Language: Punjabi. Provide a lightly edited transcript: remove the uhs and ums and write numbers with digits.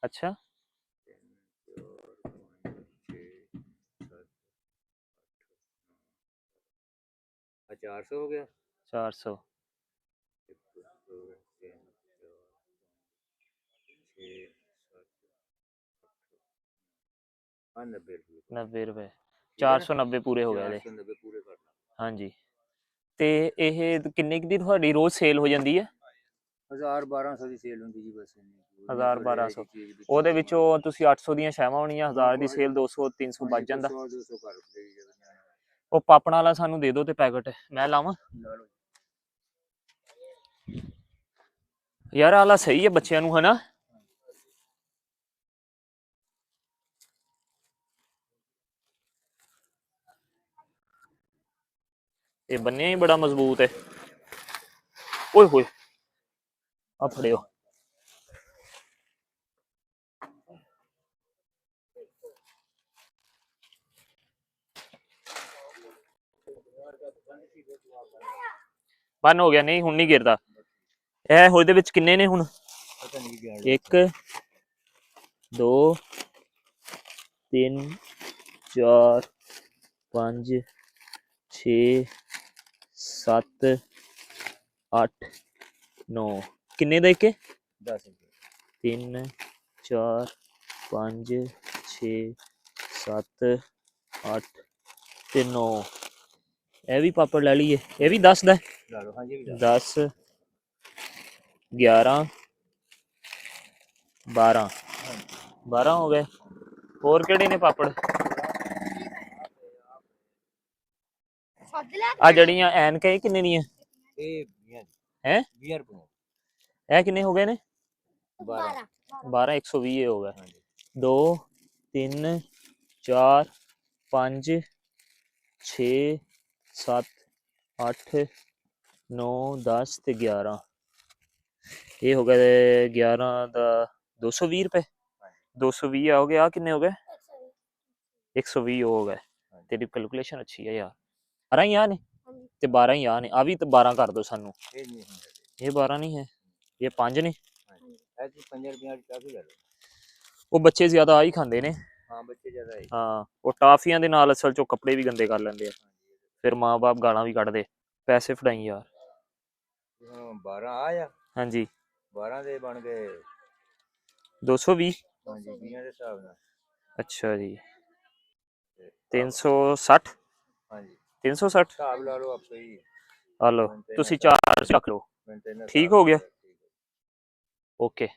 अच्छा 400 हो गया 400 90 रुपए 490 पूरे हो गए 490 पूरे कर हाँ जी ਤੇ ਇਹ ਕਿੰਨੇ ਕੁ ਦੀ ਤੁਹਾਡੀ ਰੋਜ਼ ਸੇਲ ਹੋ ਜਾਂਦੀ ਹੈ 1000-1200 ਦੀ ਸੇਲ ਹੁੰਦੀ ਜੀ ਬਸ 1000-1200 ਉਹਦੇ ਵਿੱਚੋਂ ਤੁਸੀਂ 800 ਦੀਆਂ ਛਾਵਾਂ ਹੋਣੀਆਂ 1000 ਦੀ ਸੇਲ 200-300 ਬਚ ਜਾਂਦਾ ਉਹ ਪਾਪਣ ਵਾਲਾ ਸਾਨੂੰ ਦੇ ਦਿਓ ਤੇ ਪੈਕਟ ਮੈਂ ਲਾਵਾਂ ਯਾਰ ਆਲਾ ਸਹੀ ਹੈ ਬੱਚਿਆਂ ਨੂੰ ਹਨਾ ਇਹ ਬੰਨਿਆ ਹੀ ਬੜਾ ਮਜ਼ਬੂਤ ਹੈ ਓਏ ਹੋਏ ਆ ਫੜਿਓ ਬੰਨ ਹੋ ਗਿਆ ਨਹੀਂ ਹੁਣ ਨਹੀਂ ਗਿਰਦਾ ਇਹ ਉਹਦੇ ਵਿੱਚ ਕਿੰਨੇ ਨੇ ਹੁਣ 1 2 3 4 5 6 7 8 9 ਕਿੰਨੇ ਦਾ ਇੱਕ 10 3 4 5 6 7 8 ਤੇ 9 ਇਹ ਵੀ ਪਾਪੜ ਲੈ ਲਈਏ ਇਹ ਵੀ 10 ਦਾ ਲਾ ਲਓ ਹਾਂਜੀ 10 11 12 12 ਹੋ ਗਏ ਹੋਰ ਕਿਹੜੇ ਨੇ ਪਾਪੜ ਆ ਜੜੀਆਂ ਐਨਕਾਂ ਇਹ ਕਿੰਨੇ ਦੀਆਂ ਇਹ ਹੈ 20 ਰੁਪਏ ਇਹ ਕਿੰਨੇ ਹੋ ਗਏ ਨੇ 12 12 120 ਹੋ ਗਏ 2 3 4 5 6 7 8 9 10 ਤੇ 11 ਇਹ ਹੋ ਗਏ 11 ਦਾ 220 ਰੁਪਏ 220 ਆ ਹੋ ਗਏ ਆ ਕਿੰਨੇ ਹੋ ਗਏ 120 ਹੋ ਗਏ ਤੇਰੀ ਕੈਲਕੂਲੇਸ਼ਨ ਅੱਛੀ ਹੈ ਯਾਰ 12 ਹੀ ਆ ਨੇ ਤੇ 12 ਹੀ ਆ ਨੇ ਆ ਵੀ ਤੇ 12 ਕਰ ਦੋ ਸਾਨੂੰ ਇਹ 12 ਨਹੀਂ ਹੈ ਇਹ 5 ਨੇ ਉਹ ਬੱਚੇ ਜ਼ਿਆਦਾ ਆ ਹੀ ਖਾਂਦੇ ਨੇ ਹਾਂ ਬੱਚੇ ਜ਼ਿਆਦਾ ਹੈ ਹਾਂ ਉਹ ਟਾਫੀਆਂ ਦੇ ਨਾਲ ਅਸਲ ਚੋਂ ਕੱਪੜੇ ਵੀ ਗੰਦੇ ਕਰ ਲੈਂਦੇ ਆ ਫਿਰ ਮਾਂ-ਬਾਪ ਗਾਲਾਂ ਵੀ ਕੱਢਦੇ ਪੈਸੇ ਫੜਾਈ ਯਾਰ 12 ਆਇਆ ਹਾਂਜੀ 12 ਦੇ ਬਣ ਗਏ 220 ਹਾਂਜੀ 20 ਦੇ ਹਿਸਾਬ ਨਾਲ ਅੱਛਾ ਜੀ 360 ਹਾਂਜੀ 360 ਹਿਸਾਬ ਲਾ ਲਓ ਆਪੇ ਹੀ ਆ ਲਓ ਤੁਸੀਂ 4 ਰੱਖ ਲਓ ਠੀਕ ਹੋ ਗਿਆ ਓਕੇ